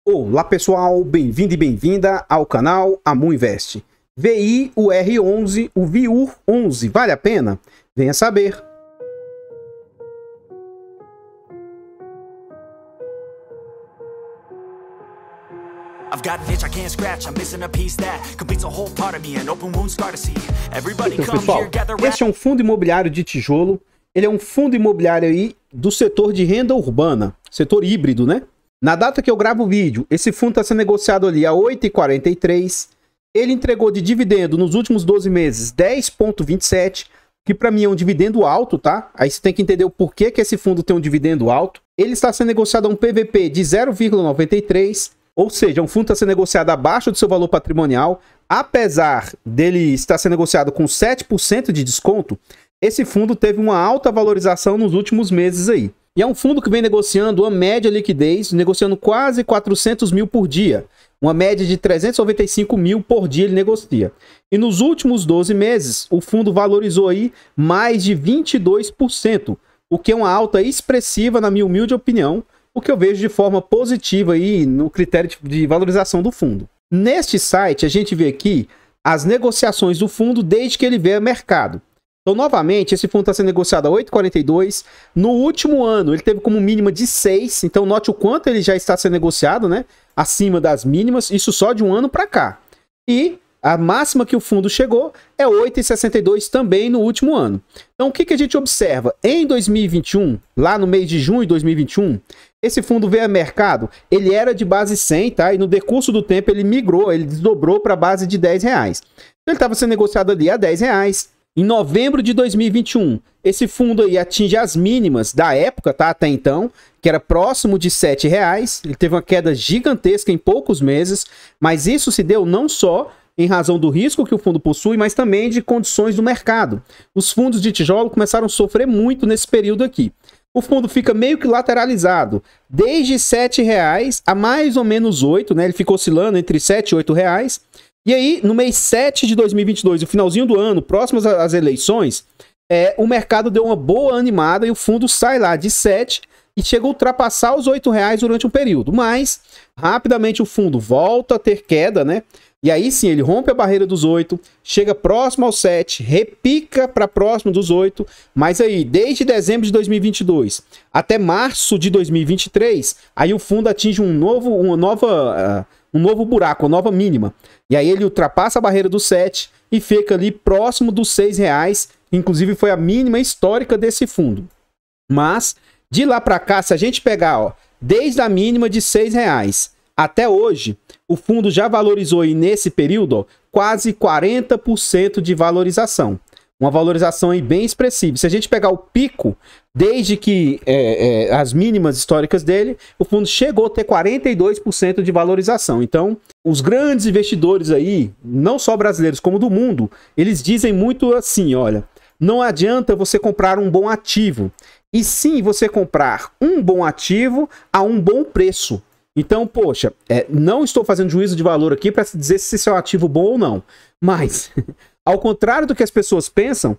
Olá pessoal, bem-vindo e bem-vinda ao canal Amu Invest. VI, o R11, o VIUR11, vale a pena? Venha saber. Então, pessoal, este é um fundo imobiliário de tijolo. Ele é um fundo imobiliário aí do setor de renda urbana, setor híbrido, né? Na data que eu gravo o vídeo, esse fundo está sendo negociado ali a 8,43. Ele entregou de dividendo nos últimos 12 meses 10,27, que para mim é um dividendo alto, tá? Aí você tem que entender o porquê que esse fundo tem um dividendo alto. Ele está sendo negociado a um PVP de 0,93, ou seja, um fundo está sendo negociado abaixo do seu valor patrimonial. Apesar dele estar sendo negociado com 7% de desconto, esse fundo teve uma alta valorização nos últimos meses aí. E é um fundo que vem negociando uma média liquidez, negociando quase 400 mil por dia. Uma média de 395 mil por dia ele negocia. E nos últimos 12 meses, o fundo valorizou aí mais de 22%, o que é uma alta expressiva, na minha humilde opinião, o que eu vejo de forma positiva aí no critério de valorização do fundo. Neste site, a gente vê aqui as negociações do fundo desde que ele veio ao mercado. Então, novamente, esse fundo está sendo negociado a 8,42. No último ano, ele teve como mínima de 6. Então, note o quanto ele já está sendo negociado, né? Acima das mínimas. Isso só de um ano para cá. E a máxima que o fundo chegou é 8,62 também no último ano. Então, o que a gente observa? Em 2021, lá no mês de junho de 2021, esse fundo veio a mercado. Ele era de base 100, tá? E no decurso do tempo, ele migrou, ele desdobrou para a base de R$10. Então, ele estava sendo negociado ali a R$10. Em novembro de 2021, esse fundo aí atinge as mínimas da época, tá? Até então, que era próximo de R$7. Ele teve uma queda gigantesca em poucos meses, mas isso se deu não só em razão do risco que o fundo possui, mas também de condições do mercado. Os fundos de tijolo começaram a sofrer muito nesse período aqui. O fundo fica meio que lateralizado, desde R$7 a mais ou menos 8, né? Ele fica oscilando entre R$7 e R$8. E aí, no mês 7 de 2022, o finalzinho do ano, próximos às eleições, o mercado deu uma boa animada e o fundo sai lá de 7 e chega a ultrapassar os R$8 durante um período. Mas, rapidamente, o fundo volta a ter queda, né? E aí sim, ele rompe a barreira dos 8, chega próximo aos 7, repica para próximo dos 8, mas aí, desde dezembro de 2022 até março de 2023, aí o fundo atinge um novo buraco, uma nova mínima. E aí ele ultrapassa a barreira dos 7 e fica ali próximo dos R$6, inclusive foi a mínima histórica desse fundo. Mas, de lá para cá, se a gente pegar, ó, desde a mínima de R$6 até hoje, o fundo já valorizou aí nesse período, ó, quase 40% de valorização. Uma valorização aí bem expressiva. Se a gente pegar o pico, desde que as mínimas históricas dele, o fundo chegou a ter 42% de valorização. Então, os grandes investidores aí, não só brasileiros como do mundo, eles dizem muito assim, olha, não adianta você comprar um bom ativo, e sim você comprar um bom ativo a um bom preço. Então, poxa, não estou fazendo juízo de valor aqui para dizer se esse é um ativo bom ou não, mas... Ao contrário do que as pessoas pensam,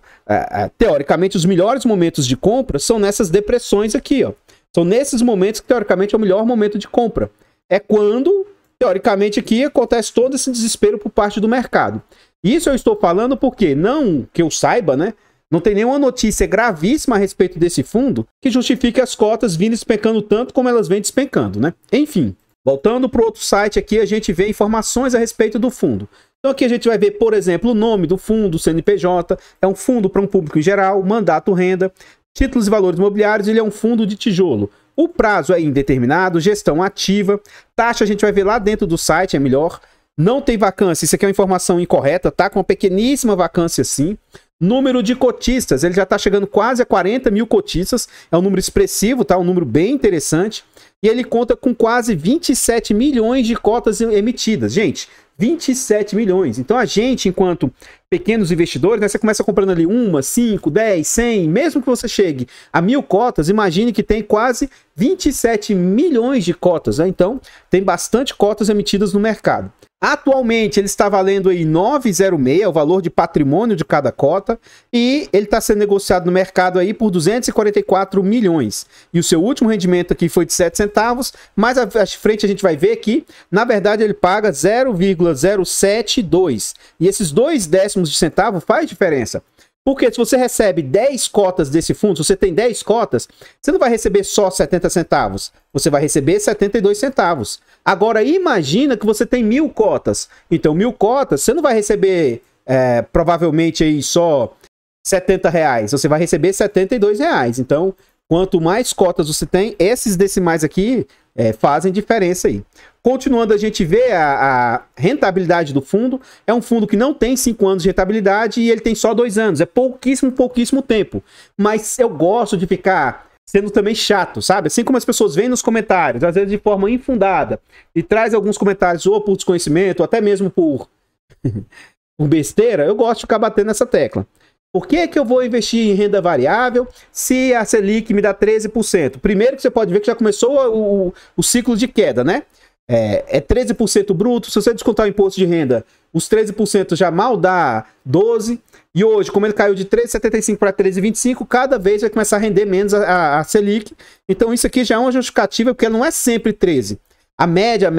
teoricamente os melhores momentos de compra são nessas depressões aqui, ó. São nesses momentos que teoricamente é o melhor momento de compra. É quando, teoricamente aqui, acontece todo esse desespero por parte do mercado. Isso eu estou falando porque, não que eu saiba, né? Não tem nenhuma notícia gravíssima a respeito desse fundo que justifique as cotas vindo despencando tanto como elas vêm despencando, né? Enfim, voltando para o outro site aqui, a gente vê informações a respeito do fundo. Então aqui a gente vai ver, por exemplo, o nome do fundo, CNPJ, é um fundo para um público em geral, mandato renda, títulos e valores imobiliários, ele é um fundo de tijolo. O prazo é indeterminado, gestão ativa, taxa a gente vai ver lá dentro do site, é melhor. Não tem vacância, isso aqui é uma informação incorreta, tá? Com uma pequeníssima vacância sim. Número de cotistas, ele já está chegando quase a 40 mil cotistas, é um número expressivo, tá? Um número bem interessante. E ele conta com quase 27 milhões de cotas emitidas. Gente, 27 milhões. Então a gente, enquanto pequenos investidores, né? Você começa comprando ali 1, 5, 10, 100, mesmo que você chegue a 1.000 cotas, imagine que tem quase 27 milhões de cotas, né? Então, tem bastante cotas emitidas no mercado. Atualmente, ele está valendo aí 9,06, é o valor de patrimônio de cada cota, e ele está sendo negociado no mercado aí por 244 milhões. E o seu último rendimento aqui foi de 7 centavos, mais à frente a gente vai ver que, na verdade, ele paga 0,072. E esses 2 décimos de centavo faz diferença. Porque se você recebe 10 cotas desse fundo, se você tem 10 cotas, você não vai receber só 70 centavos. Você vai receber 72 centavos. Agora, imagina que você tem 1.000 cotas. Então, 1.000 cotas, você não vai receber, provavelmente, aí só R$70. Você vai receber R$72. Então, quanto mais cotas você tem, esses decimais aqui fazem diferença aí. Continuando, a gente vê a rentabilidade do fundo. É um fundo que não tem 5 anos de rentabilidade e ele tem só 2 anos. É pouquíssimo tempo. Mas eu gosto de ficar sendo também chato, sabe? Assim como as pessoas veem nos comentários, às vezes de forma infundada, e traz alguns comentários ou por desconhecimento, ou até mesmo por besteira, eu gosto de ficar batendo nessa tecla. Por que que eu vou investir em renda variável se a Selic me dá 13%? Primeiro que você pode ver que já começou o ciclo de queda, né? É 13% bruto, se você descontar o imposto de renda, os 13% já mal dá 12%, e hoje, como ele caiu de 13,75 para 13,25, cada vez vai começar a render menos a Selic, então isso aqui já é uma justificativa, porque ela não é sempre 13%. A média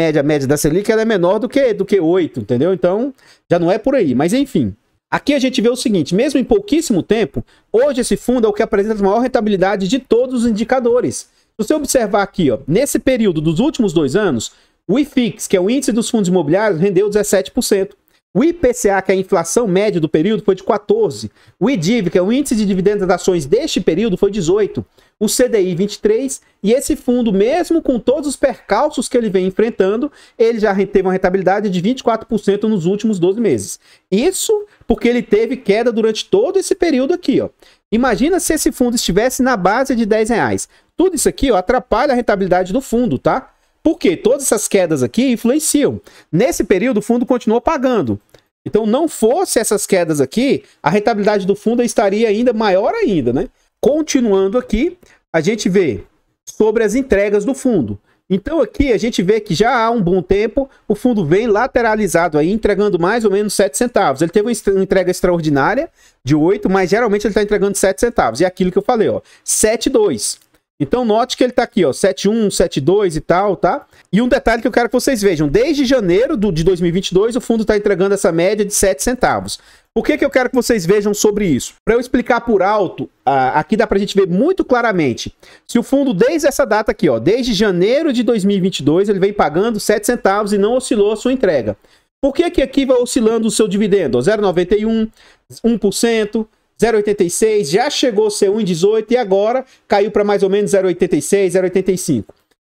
da Selic ela é menor do que 8%, entendeu? Então, já não é por aí, mas enfim. Aqui a gente vê o seguinte, mesmo em pouquíssimo tempo, hoje esse fundo é o que apresenta a maior rentabilidade de todos os indicadores. Se você observar aqui, ó, nesse período dos últimos 2 anos, o IFIX, que é o índice dos fundos imobiliários, rendeu 17%. O IPCA, que é a inflação média do período, foi de 14%. O IDIV, que é o índice de dividendos das ações deste período, foi 18%. O CDI, 23%. E esse fundo, mesmo com todos os percalços que ele vem enfrentando, ele já teve uma rentabilidade de 24% nos últimos 12 meses. Isso porque ele teve queda durante todo esse período aqui, ó. Imagina se esse fundo estivesse na base de R$10. Tudo isso aqui, ó, atrapalha a rentabilidade do fundo, tá? Porque todas essas quedas aqui influenciam. Nesse período, o fundo continuou pagando. Então, não fosse essas quedas aqui, a rentabilidade do fundo estaria ainda maior ainda, né? Continuando aqui, a gente vê sobre as entregas do fundo. Então, aqui a gente vê que já há um bom tempo, o fundo vem lateralizado aí, entregando mais ou menos 7 centavos. Ele teve uma entrega extraordinária de 8, mas geralmente ele está entregando 7 centavos. E é aquilo que eu falei, ó, 7,2. Então, note que ele tá aqui, ó, 7,1, 7,2 e tal, tá? E um detalhe que eu quero que vocês vejam, desde janeiro de 2022, o fundo tá entregando essa média de 7 centavos. Por que que eu quero que vocês vejam sobre isso? Para eu explicar por alto, aqui dá pra gente ver muito claramente. Se o fundo, desde essa data aqui, ó, desde janeiro de 2022, ele vem pagando 7 centavos e não oscilou a sua entrega. Por que que aqui vai oscilando o seu dividendo? 0,91, 1%, 0,86, já chegou a ser 1,18 e agora caiu para mais ou menos 0,86, 0,85.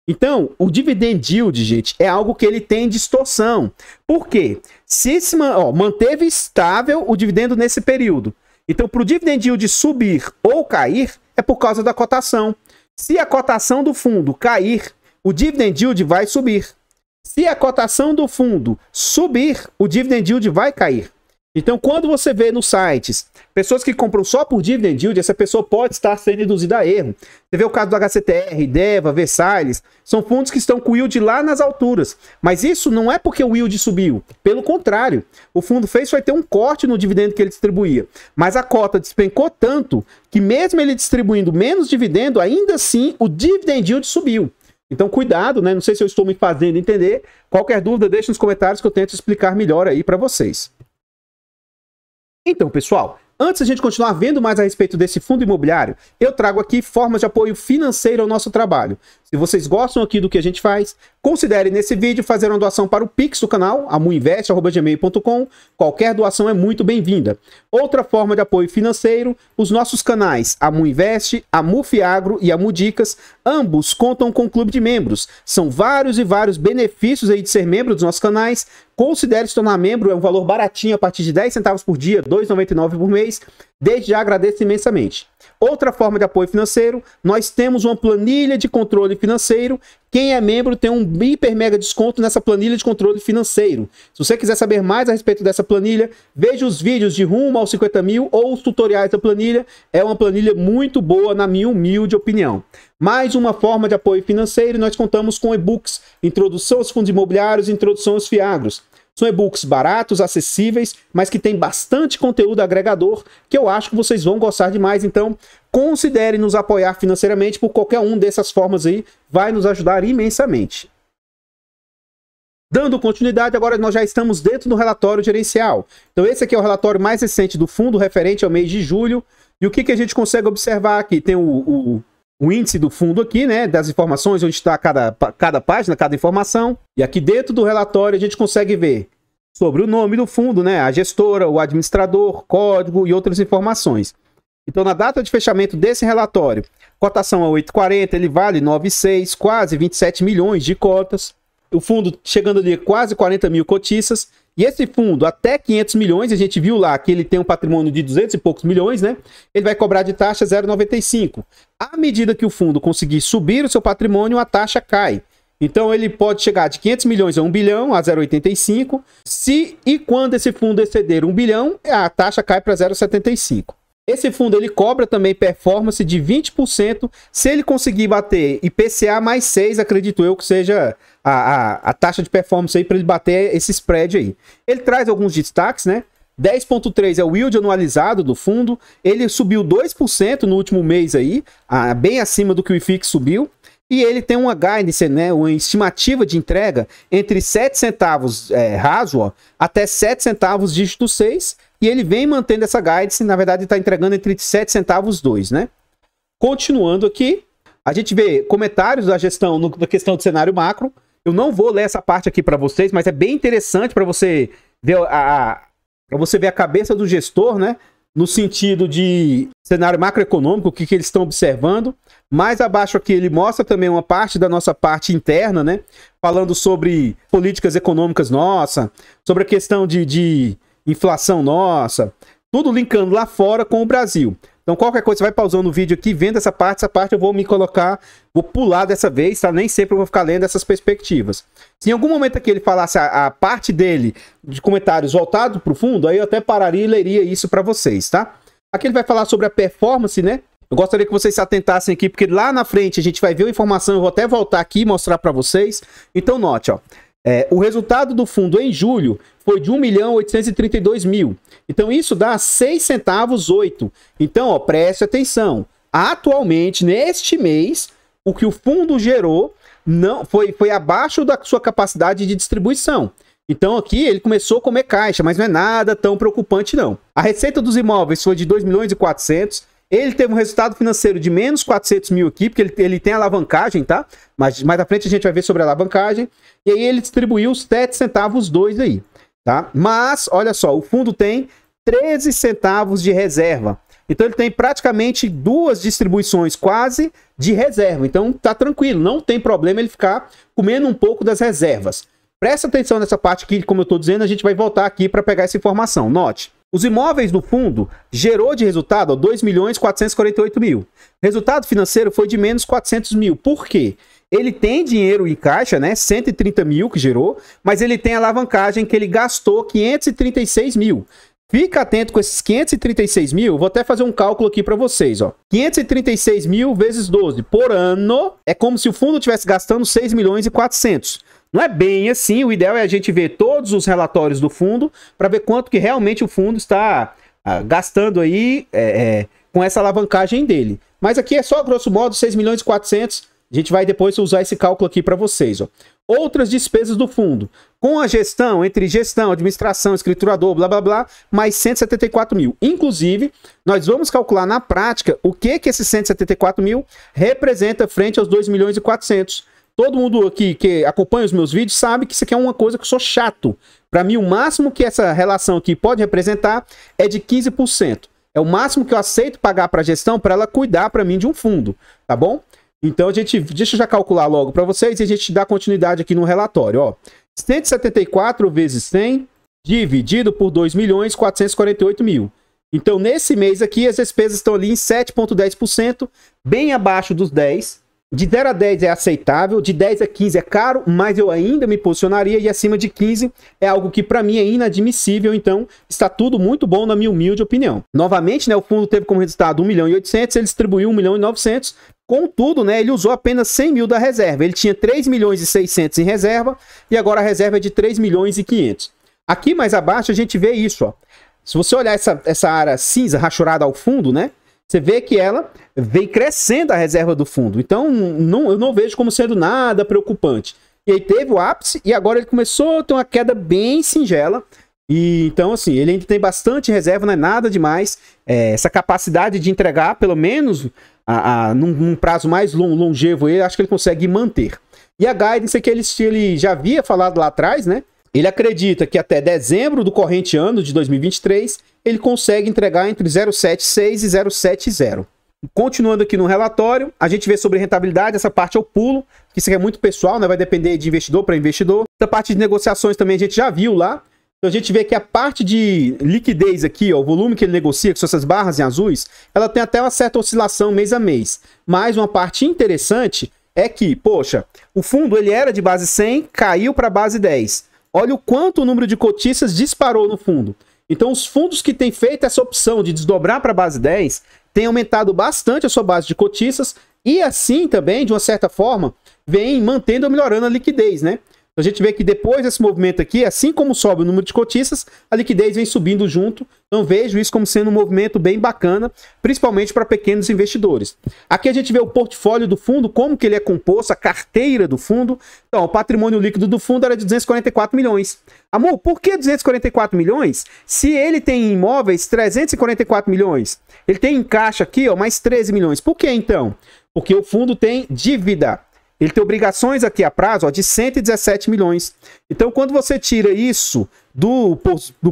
Então, o dividend yield, gente, é algo que ele tem distorção. Por quê? Manteve estável o dividendo nesse período. Então, para o dividend yield subir ou cair, é por causa da cotação. Se a cotação do fundo cair, o dividend yield vai subir. Se a cotação do fundo subir, o dividend yield vai cair. Então, quando você vê nos sites pessoas que compram só por dividend yield, essa pessoa pode estar sendo induzida a erro. Você vê o caso do HCTR, Deva, Versalhes, são fundos que estão com o yield lá nas alturas. Mas isso não é porque o yield subiu. Pelo contrário, o fundo vai ter um corte no dividendo que ele distribuía. Mas a cota despencou tanto que mesmo ele distribuindo menos dividendo, ainda assim o dividend yield subiu. Então, cuidado, né? Não sei se eu estou me fazendo entender. Qualquer dúvida, deixe nos comentários que eu tento explicar melhor aí para vocês. Então, pessoal, antes de a gente continuar vendo mais a respeito desse fundo imobiliário, eu trago aqui formas de apoio financeiro ao nosso trabalho. Se vocês gostam aqui do que a gente faz, considere nesse vídeo fazer uma doação para o Pix do canal, amuinvest@gmail.com. Qualquer doação é muito bem-vinda. Outra forma de apoio financeiro, os nossos canais Amuinvest, Amufiagro e Amudicas, ambos contam com um clube de membros. São vários e vários benefícios aí de ser membro dos nossos canais. Considere se tornar membro, é um valor baratinho a partir de 10 centavos por dia, R$ 2,99 por mês. Desde já agradeço imensamente. Outra forma de apoio financeiro, nós temos uma planilha de controle financeiro. Quem é membro tem um hiper mega desconto nessa planilha de controle financeiro. Se você quiser saber mais a respeito dessa planilha, veja os vídeos de rumo aos 50 mil ou os tutoriais da planilha. É uma planilha muito boa, na minha humilde opinião. Mais uma forma de apoio financeiro, nós contamos com e-books, Introdução aos Fundos Imobiliários e Introdução aos Fiagros. São e-books baratos, acessíveis, mas que tem bastante conteúdo agregador, que eu acho que vocês vão gostar demais. Então, considere nos apoiar financeiramente por qualquer uma dessas formas aí, vai nos ajudar imensamente. Dando continuidade, agora nós já estamos dentro do relatório gerencial. Então, esse aqui é o relatório mais recente do fundo, referente ao mês de julho. E o que a gente consegue observar aqui? Tem o índice do fundo aqui, né, das informações, onde está cada página, cada informação. E aqui dentro do relatório a gente consegue ver sobre o nome do fundo, né, a gestora, o administrador, código e outras informações. Então, na data de fechamento desse relatório, cotação a 8,40, ele vale 9,6, quase 27 milhões de cotas. O fundo chegando ali quase 40 mil cotistas. E esse fundo, até 500 milhões, a gente viu lá que ele tem um patrimônio de 200 e poucos milhões, né? Ele vai cobrar de taxa 0,95. À medida que o fundo conseguir subir o seu patrimônio, a taxa cai. Então, ele pode chegar de 500 milhões a 1 bilhão, a 0,85. Se e quando esse fundo exceder 1 bilhão, a taxa cai para 0,75. Esse fundo ele cobra também performance de 20% se ele conseguir bater IPCA mais 6, acredito eu que seja a taxa de performance aí para ele bater esse spread aí. Ele traz alguns destaques, né? 10,3 é o yield anualizado do fundo, ele subiu 2% no último mês aí, bem acima do que o IFIX subiu. E ele tem uma guidance, né, uma estimativa de entrega entre 7 centavos raso, ó, até 7 centavos dígito 6. E ele vem mantendo essa guidance, na verdade está entregando entre 7 centavos 2, né? Continuando aqui, a gente vê comentários da gestão na questão do cenário macro. Eu não vou ler essa parte aqui para vocês, mas é bem interessante para você ver a cabeça do gestor, né? No sentido de cenário macroeconômico, o que eles estão observando. Mais abaixo aqui ele mostra também uma parte da nossa parte interna, né? Falando sobre políticas econômicas nossa, sobre a questão de inflação nossa, tudo linkando lá fora com o Brasil. Então qualquer coisa, você vai pausando o vídeo aqui, vendo essa parte eu vou me colocar, vou pular dessa vez, tá? Nem sempre eu vou ficar lendo essas perspectivas. Se em algum momento aqui ele falasse a parte dele de comentários voltado para o fundo, aí eu até pararia e leria isso para vocês, tá? Aqui ele vai falar sobre a performance, né? Eu gostaria que vocês se atentassem aqui, porque lá na frente a gente vai ver a informação, eu vou até voltar aqui e mostrar para vocês. Então note, ó. O resultado do fundo em julho foi de 1.832.000. Então isso dá 6 centavos 8. Então, ó, preste atenção. Atualmente, neste mês, o que o fundo gerou não foi abaixo da sua capacidade de distribuição. Então aqui ele começou a comer caixa, mas não é nada tão preocupante não. A receita dos imóveis foi de 2.400.000. Ele teve um resultado financeiro de menos 400 mil aqui, porque ele tem alavancagem, tá? Mas mais à frente a gente vai ver sobre a alavancagem. E aí ele distribuiu os 7 centavos 2 aí, tá? Mas, olha só, o fundo tem 13 centavos de reserva. Então ele tem praticamente 2 distribuições quase de reserva. Então tá tranquilo, não tem problema ele ficar comendo um pouco das reservas. Presta atenção nessa parte aqui, como eu tô dizendo, a gente vai voltar aqui para pegar essa informação. Note. Os imóveis do fundo gerou de resultado 2.448.000. Resultado financeiro foi de menos 400 mil. Por quê? Ele tem dinheiro em caixa, né? 130 mil que gerou, mas ele tem alavancagem que ele gastou 536 mil. Fica atento com esses 536 mil. Vou até fazer um cálculo aqui para vocês, ó. 536 mil vezes 12 por ano é como se o fundo estivesse gastando 6 milhões e 400. Não é bem assim, o ideal é a gente ver todos os relatórios do fundo para ver quanto que realmente o fundo está gastando aí com essa alavancagem dele. Mas aqui é só, grosso modo, 6 milhões e 400. A gente vai depois usar esse cálculo aqui para vocês, ó. Outras despesas do fundo. Com a gestão, entre gestão, administração, escriturador, blá, blá, blá, mais 174 mil. Inclusive, nós vamos calcular na prática o que esses 174 mil representa frente aos 2 milhões e 400. Todo mundo aqui que acompanha os meus vídeos sabe que isso aqui é uma coisa que eu sou chato. Para mim, o máximo que essa relação aqui pode representar é de 15%. É o máximo que eu aceito pagar para a gestão para ela cuidar para mim de um fundo, tá bom? Então, deixa eu já calcular logo para vocês e a gente dá continuidade aqui no relatório, ó. 174 vezes 100 dividido por 2.448.000. Então, nesse mês aqui, as despesas estão ali em 7,10%, bem abaixo dos 10%. De 0 a 10 é aceitável, de 10 a 15 é caro, mas eu ainda me posicionaria, e acima de 15 é algo que para mim é inadmissível, então está tudo muito bom na minha humilde opinião. Novamente, né, o fundo teve como resultado 1.800.000, ele distribuiu 1.900.000, contudo, né, ele usou apenas 100 mil da reserva, ele tinha 3.600.000 em reserva, e agora a reserva é de 3.500.000. Aqui mais abaixo a gente vê isso, ó. Se você olhar essa área cinza rachurada ao fundo, né, você vê que ela vem crescendo a reserva do fundo. Então, eu não vejo como sendo nada preocupante. E aí teve o ápice e agora ele começou a ter uma queda bem singela. E então, assim, ele ainda tem bastante reserva, não é nada demais. Essa capacidade de entregar, pelo menos num prazo mais longevo, eu acho que ele consegue manter. E a guidance que ele já havia falado lá atrás, né? Ele acredita que até dezembro do corrente ano de 2023, ele consegue entregar entre 0,76 e 0,70. Continuando aqui no relatório, a gente vê sobre rentabilidade, essa parte eu pulo, que isso aqui é muito pessoal, né? Vai depender de investidor para investidor. Essa parte de negociações também a gente já viu lá. Então a gente vê que a parte de liquidez aqui, ó, o volume que ele negocia, que são essas barras em azuis, ela tem até uma certa oscilação mês a mês. Mas uma parte interessante é que, poxa, o fundo ele era de base 100, caiu para base 10. Olha o quanto o número de cotistas disparou no fundo. Então, os fundos que têm feito essa opção de desdobrar para a base 10 têm aumentado bastante a sua base de cotistas e assim também, de uma certa forma, vem mantendo ou melhorando a liquidez, né? A gente vê que depois desse movimento aqui, assim como sobe o número de cotistas, a liquidez vem subindo junto. Então vejo isso como sendo um movimento bem bacana, principalmente para pequenos investidores. Aqui a gente vê o portfólio do fundo, como que ele é composto, a carteira do fundo. Então, o patrimônio líquido do fundo era de 244 milhões. Amor, por que 244 milhões? Se ele tem em imóveis 344 milhões, ele tem em caixa aqui, ó, mais 13 milhões. Por que então? Porque o fundo tem dívida. Ele tem obrigações aqui a prazo, ó, de 117 milhões. Então, quando você tira isso do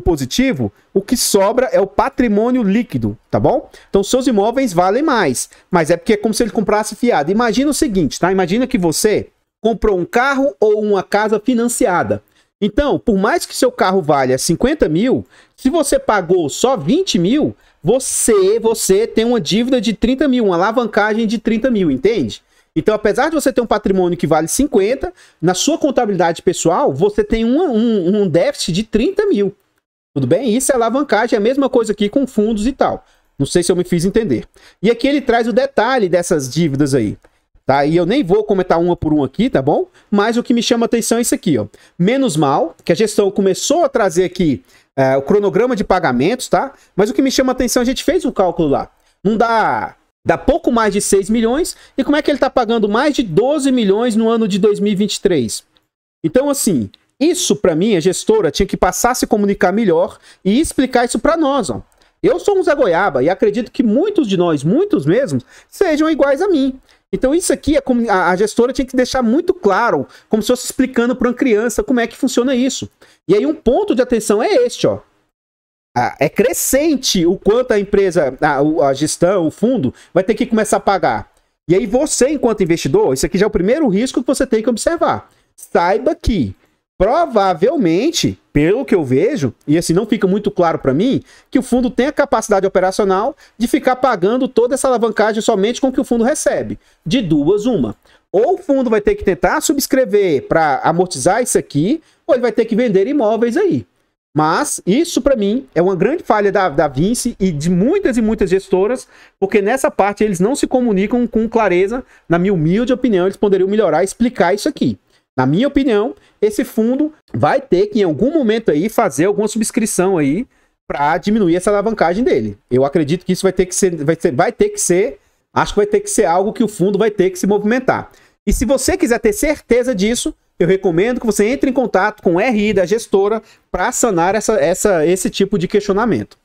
positivo, o que sobra é o patrimônio líquido, tá bom? Então, seus imóveis valem mais, mas é porque é como se ele comprasse fiado. Imagina o seguinte, tá? Imagina que você comprou um carro ou uma casa financiada. Então, por mais que seu carro valha 50 mil, se você pagou só 20 mil, você tem uma dívida de 30 mil, uma alavancagem de 30 mil, entende? Então, apesar de você ter um patrimônio que vale 50, na sua contabilidade pessoal, você tem um déficit de 30 mil. Tudo bem? Isso é alavancagem, é a mesma coisa aqui com fundos e tal. Não sei se eu me fiz entender. E aqui ele traz o detalhe dessas dívidas aí. Tá? E eu nem vou comentar uma por uma aqui, tá bom? Mas o que me chama a atenção é isso aqui, ó. Menos mal, que a gestão começou a trazer aqui o cronograma de pagamentos, tá? Mas o que me chama a atenção, a gente fez um cálculo lá. Não dá pouco mais de 6 milhões. E como é que ele está pagando mais de 12 milhões no ano de 2023? Então, assim, isso para mim, a gestora tinha que passar a se comunicar melhor e explicar isso para nós, ó. Eu sou um Zé Goiaba e acredito que muitos de nós, muitos mesmo, sejam iguais a mim. Então isso aqui, a gestora tinha que deixar muito claro, como se fosse explicando para uma criança como é que funciona isso. E aí um ponto de atenção é este, ó. É crescente o quanto a empresa, a gestão, o fundo, vai ter que começar a pagar. E aí você, enquanto investidor, isso aqui já é o primeiro risco que você tem que observar. Saiba que, provavelmente, pelo que eu vejo, e assim não fica muito claro para mim, que o fundo tem a capacidade operacional de ficar pagando toda essa alavancagem somente com o que o fundo recebe. De duas, uma. Ou o fundo vai ter que tentar subscrever para amortizar isso aqui, ou ele vai ter que vender imóveis aí. Mas isso, para mim, é uma grande falha da Vinci e de muitas e muitas gestoras, porque nessa parte eles não se comunicam com clareza. Na minha humilde opinião, eles poderiam melhorar e explicar isso aqui. Na minha opinião, esse fundo vai ter que, em algum momento aí, fazer alguma subscrição aí para diminuir essa alavancagem dele. Eu acredito que isso vai ter que ser, acho que vai ter que ser algo que o fundo vai ter que se movimentar. E se você quiser ter certeza disso, eu recomendo que você entre em contato com o RI da gestora para sanar esse tipo de questionamento.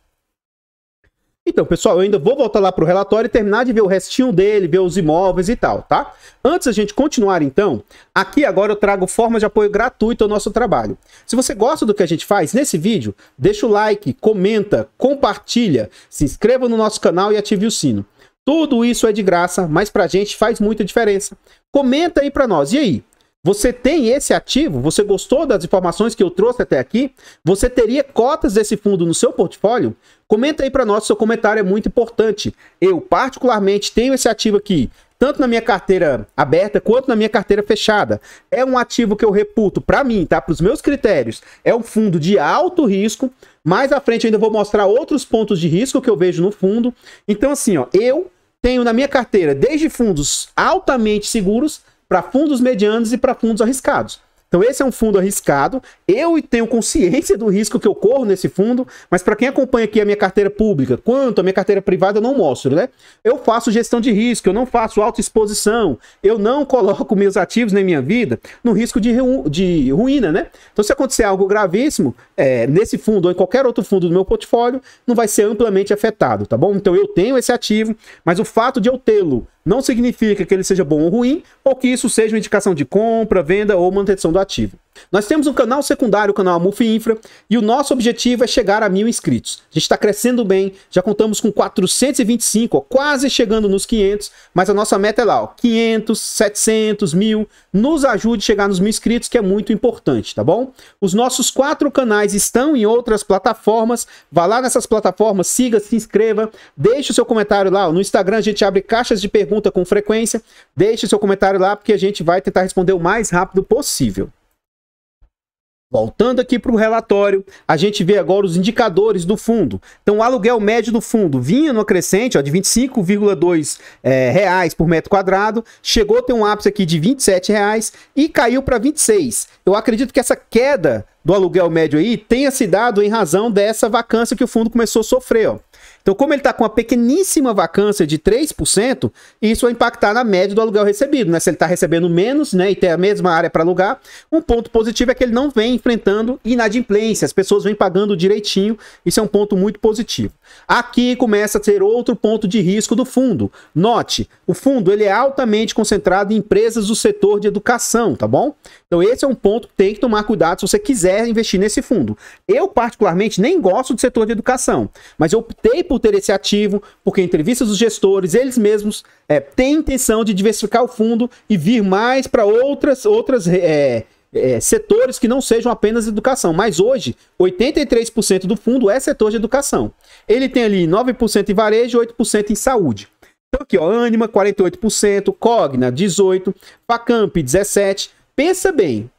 Então, pessoal, eu ainda vou voltar lá para o relatório e terminar de ver o restinho dele, ver os imóveis e tal, tá? Antes da gente continuar, então, aqui agora eu trago formas de apoio gratuito ao nosso trabalho. Se você gosta do que a gente faz nesse vídeo, deixa o like, comenta, compartilha, se inscreva no nosso canal e ative o sino. Tudo isso é de graça, mas pra gente faz muita diferença. Comenta aí pra nós. E aí? Você tem esse ativo? Você gostou das informações que eu trouxe até aqui? Você teria cotas desse fundo no seu portfólio? Comenta aí para nós, seu comentário é muito importante. Eu, particularmente, tenho esse ativo aqui, tanto na minha carteira aberta quanto na minha carteira fechada. É um ativo que eu reputo, para mim, tá? Para os meus critérios, é um fundo de alto risco. Mais à frente eu ainda vou mostrar outros pontos de risco que eu vejo no fundo. Então, assim, ó, eu tenho na minha carteira desde fundos altamente seguros para fundos medianos e para fundos arriscados. Então esse é um fundo arriscado, eu tenho consciência do risco que eu corro nesse fundo, mas para quem acompanha aqui a minha carteira pública, quanto a minha carteira privada eu não mostro, né? Eu faço gestão de risco, eu não faço autoexposição, eu não coloco meus ativos na minha vida no risco de ruína, né? Então se acontecer algo gravíssimo, nesse fundo ou em qualquer outro fundo do meu portfólio, não vai ser amplamente afetado, tá bom? Então eu tenho esse ativo, mas o fato de eu tê-lo não significa que ele seja bom ou ruim, ou que isso seja uma indicação de compra, venda ou manutenção do ativo. Nós temos um canal secundário, o canal Amuf Infra, e o nosso objetivo é chegar a 1000 inscritos. A gente está crescendo bem, já contamos com 425, ó, quase chegando nos 500, mas a nossa meta é lá, ó, 500, 700, 1000, nos ajude a chegar nos 1000 inscritos, que é muito importante, tá bom? Os nossos 4 canais estão em outras plataformas, vá lá nessas plataformas, siga, se inscreva, deixe o seu comentário lá, ó, no Instagram a gente abre caixas de pergunta com frequência, deixe o seu comentário lá, porque a gente vai tentar responder o mais rápido possível. Voltando aqui para o relatório, a gente vê agora os indicadores do fundo. Então, o aluguel médio do fundo vinha no crescente, ó, de R$ 25,2 reais por metro quadrado, chegou a ter um ápice aqui de R$ 27 reais e caiu para 26. Eu acredito que essa queda do aluguel médio aí tenha se dado em razão dessa vacância que o fundo começou a sofrer, ó. Então, como ele está com uma pequeníssima vacância de 3%, isso vai impactar na média do aluguel recebido, né? Se ele está recebendo menos, né, e tem a mesma área para alugar, um ponto positivo é que ele não vem enfrentando inadimplência, as pessoas vêm pagando direitinho, isso é um ponto muito positivo. Aqui começa a ter outro ponto de risco do fundo. Note, o fundo ele é altamente concentrado em empresas do setor de educação, tá bom? Então esse é um ponto que tem que tomar cuidado se você quiser investir nesse fundo. Eu particularmente nem gosto do setor de educação, mas eu optei por ter esse ativo, porque em entrevistas dos gestores, eles mesmos têm intenção de diversificar o fundo e vir mais para outras setores que não sejam apenas educação. Mas hoje, 83% do fundo é setor de educação. Ele tem ali 9% em varejo e 8% em saúde. Então aqui, ó, Ânima, 48%, Cogna, 18%, Facamp, 17%. Pensa bem,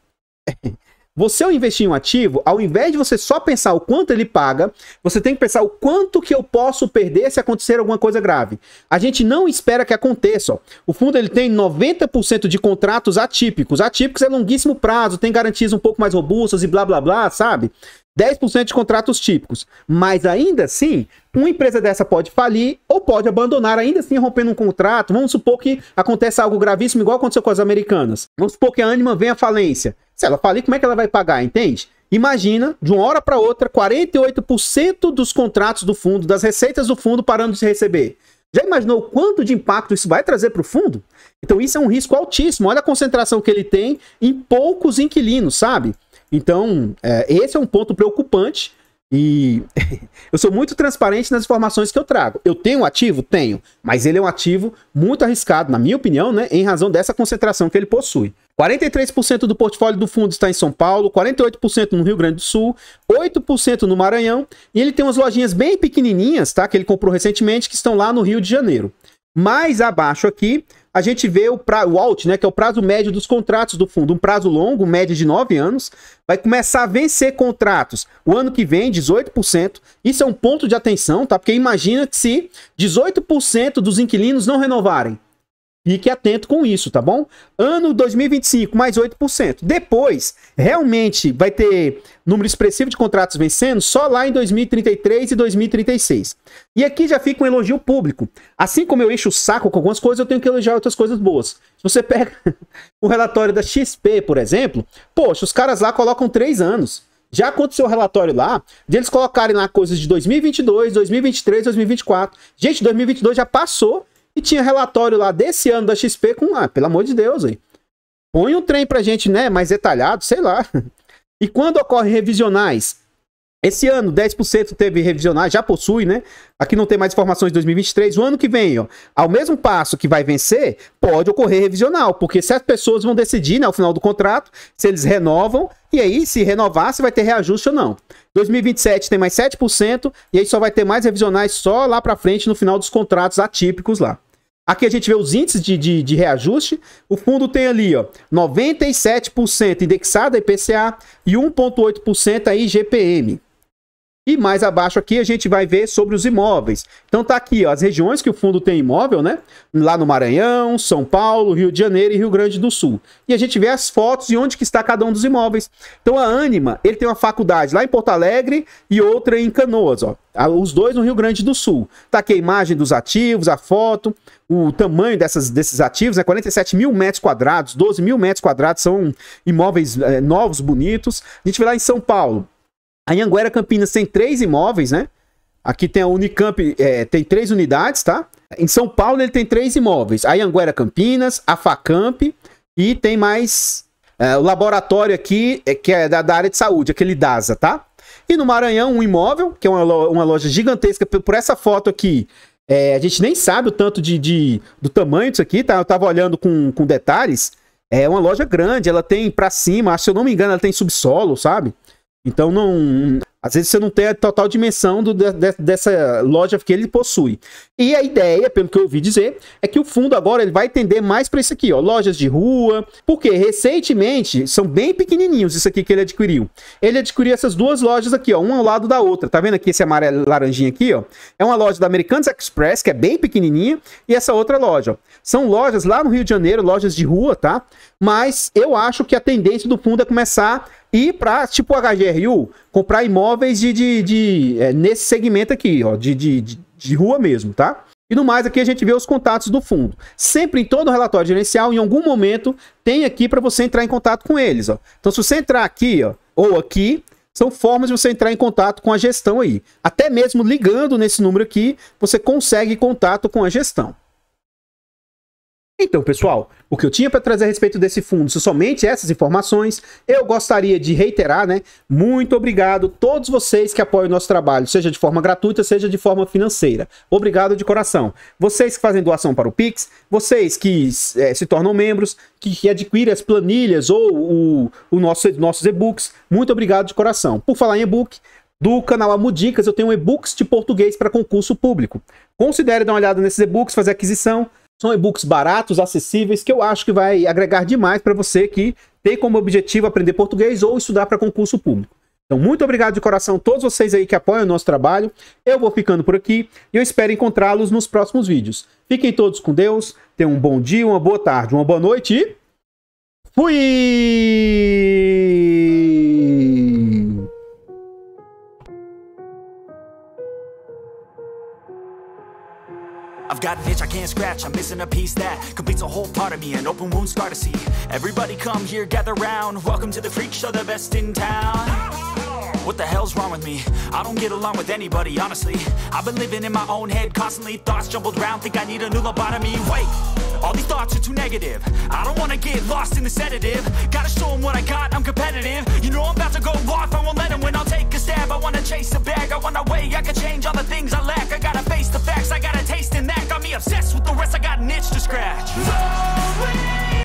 você ao investir em um ativo, ao invés de você só pensar o quanto ele paga, você tem que pensar o quanto que eu posso perder se acontecer alguma coisa grave. A gente não espera que aconteça, ó. O fundo ele tem 90% de contratos atípicos. Atípicos é longuíssimo prazo, tem garantias um pouco mais robustas e blá blá blá, sabe? 10% de contratos típicos. Mas ainda assim, uma empresa dessa pode falir ou pode abandonar, ainda assim rompendo um contrato. Vamos supor que aconteça algo gravíssimo, igual aconteceu com as americanas. Vamos supor que a Ânima venha à falência. Se ela falir, como é que ela vai pagar, entende? Imagina, de uma hora para outra, 48% dos contratos do fundo, das receitas do fundo parando de se receber. Já imaginou quanto de impacto isso vai trazer para o fundo? Então isso é um risco altíssimo. Olha a concentração que ele tem em poucos inquilinos, sabe? Então, esse é um ponto preocupante e eu sou muito transparente nas informações que eu trago. Eu tenho um ativo? Tenho, mas ele é um ativo muito arriscado, na minha opinião, né, em razão dessa concentração que ele possui. 43% do portfólio do fundo está em São Paulo, 48% no Rio Grande do Sul, 8% no Maranhão, e ele tem umas lojinhas bem pequenininhas, tá, que ele comprou recentemente, que estão lá no Rio de Janeiro. Mais abaixo aqui, a gente vê o ALT, né, que é o prazo médio dos contratos do fundo, um prazo longo, média de 9 anos, vai começar a vencer contratos o ano que vem, 18%, isso é um ponto de atenção, tá, porque imagina que se 18% dos inquilinos não renovarem, fique atento com isso, tá bom? Ano 2025, mais 8%. Depois, realmente vai ter número expressivo de contratos vencendo só lá em 2033 e 2036. E aqui já fica um elogio público. Assim como eu encho o saco com algumas coisas, eu tenho que elogiar outras coisas boas. Se você pega o relatório da XP, por exemplo, poxa, os caras lá colocam 3 anos. Já aconteceu o relatório lá, de eles colocarem lá coisas de 2022, 2023, 2024. Gente, 2022 já passou. E tinha relatório lá desse ano da XP com, pelo amor de Deus, aí. Põe um trem pra gente, né, mais detalhado, sei lá. E quando ocorrem revisionais? Esse ano, 10% teve revisionais, já possui, né? Aqui não tem mais informações de 2023. O ano que vem, ó, ao mesmo passo que vai vencer, pode ocorrer revisional, porque certas pessoas vão decidir, né, ao final do contrato, se eles renovam, e aí, se renovar, se vai ter reajuste ou não. 2027 tem mais 7%, e aí só vai ter mais revisionais só lá pra frente, no final dos contratos atípicos lá. Aqui a gente vê os índices de reajuste. O fundo tem ali, ó, 97% indexado a IPCA e 1,8% a IGPM. E mais abaixo aqui a gente vai ver sobre os imóveis. Então tá aqui, ó, as regiões que o fundo tem imóvel, né? Lá no Maranhão, São Paulo, Rio de Janeiro e Rio Grande do Sul. E a gente vê as fotos e onde que está cada um dos imóveis. Então a Ânima, ele tem uma faculdade lá em Porto Alegre e outra em Canoas, ó. Os dois no Rio Grande do Sul. Tá aqui a imagem dos ativos, a foto, o tamanho desses ativos, né? 47 mil metros quadrados, 12 mil metros quadrados, são imóveis novos, bonitos. A gente vê lá em São Paulo. A Anhanguera Campinas tem 3 imóveis, né? Aqui tem a Unicamp, tem 3 unidades, tá? Em São Paulo ele tem 3 imóveis. A Anhanguera Campinas, a Facamp e tem mais o laboratório aqui, que é da área de saúde, aquele DASA, tá? E no Maranhão, um imóvel, que é uma loja gigantesca. Por essa foto aqui, a gente nem sabe o tanto do tamanho disso aqui, tá? Eu tava olhando com detalhes. É uma loja grande, ela tem pra cima, se eu não me engano, ela tem subsolo, sabe? Então, às vezes você não tem a total dimensão dessa loja que ele possui. E a ideia, pelo que eu ouvi dizer, é que o fundo agora ele vai tender mais para isso aqui, ó, lojas de rua, porque recentemente são bem pequenininhos isso aqui que ele adquiriu. Ele adquiriu essas 2 lojas aqui, ó, uma ao lado da outra. Tá vendo aqui esse amarelo laranjinha aqui, ó? É uma loja da Americanas Express, que é bem pequenininha, e essa outra loja, ó. São lojas lá no Rio de Janeiro, lojas de rua, tá? Mas eu acho que a tendência do fundo é começar ir para, tipo, HGRU, comprar imóveis nesse segmento aqui, ó, de rua mesmo, tá? E no mais aqui a gente vê os contatos do fundo. Sempre em todo relatório gerencial, em algum momento, tem aqui para você entrar em contato com eles, ó. Então se você entrar aqui, ó, ou aqui, são formas de você entrar em contato com a gestão aí. Até mesmo ligando nesse número aqui, você consegue contato com a gestão. Então, pessoal, o que eu tinha para trazer a respeito desse fundo são somente essas informações. Eu gostaria de reiterar, né? Muito obrigado a todos vocês que apoiam o nosso trabalho, seja de forma gratuita, seja de forma financeira. Obrigado de coração. Vocês que fazem doação para o Pix, vocês que se tornam membros, que adquirem as planilhas ou nossos e-books, muito obrigado de coração. Por falar em e-book, do canal Amudicas, eu tenho e-books de português para concurso público. Considere dar uma olhada nesses e-books, fazer aquisição. São e-books baratos, acessíveis, que eu acho que vai agregar demais para você que tem como objetivo aprender português ou estudar para concurso público. Então, muito obrigado de coração a todos vocês aí que apoiam o nosso trabalho. Eu vou ficando por aqui e eu espero encontrá-los nos próximos vídeos. Fiquem todos com Deus, tenham um bom dia, uma boa tarde, uma boa noite e... fui! I've got an itch I can't scratch, I'm missing a piece that completes a whole part of me, an open wound scar to see. Everybody come here, gather round, welcome to the freak show, the best in town. What the hell's wrong with me? I don't get along with anybody, honestly. I've been living in my own head, constantly thoughts jumbled round, think I need a new lobotomy. Wait, all these thoughts are too negative. I don't wanna get lost in the sedative. Gotta show them what I got, I'm competitive. You know I'm about to go off, I won't let them win, I'll take a stab. I wanna chase a bag, I wanna weigh, I can change all the things I lack. I gotta face the facts, I got a taste in that. Got me obsessed with the rest, I got an itch to scratch.